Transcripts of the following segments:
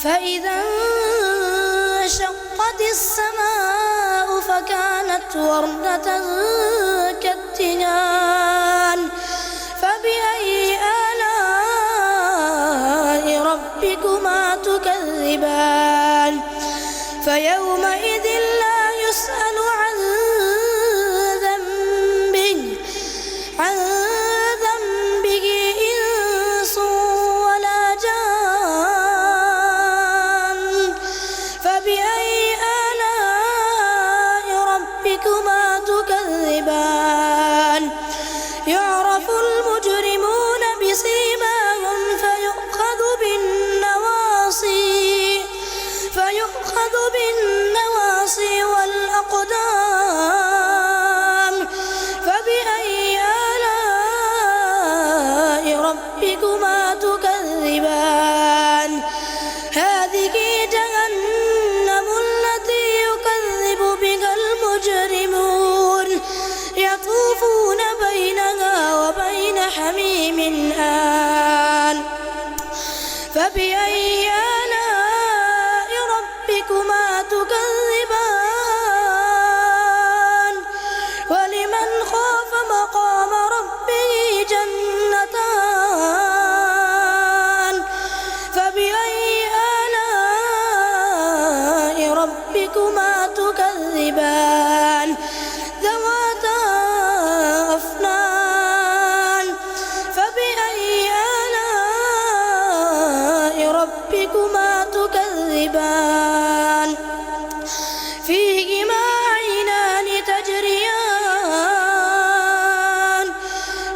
فإذا انشقت السماء فكانت وردة كالدهان فبأي آلاء ربكما تكذبان فيومئذ لا يسأل عن ذنبه إنس ولا جان فبأي آلاء ربكما تكذبان يعرف المجرمون بسيماهم فيؤخذ بالنواصي والأقدام فبأي آلاء ربكما تكذبان هذه جهنم التي يكذب بها المجرمون يطوفون بينها وبين حميم آن فبأي آلاء ربكما تكذبان ولمن خاف مقام ربه جنتان فبأي آلاء ربكما تكذبان ذواتا أفنان فبأي آلاء ربكما تكذبان فيهما عينان تجريان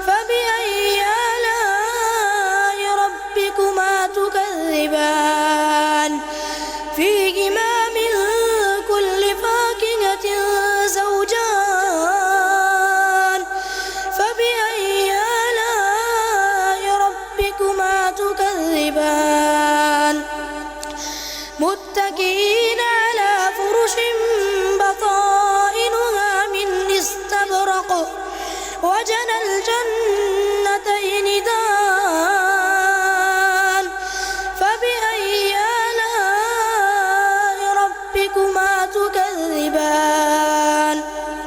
فبأي آلاء ربكما تكذبان فيهما من كل فاكهة زوجان فبأي آلاء ربكما تكذبان متكئين على فرش بطائنها من استبرق وجنى الجنة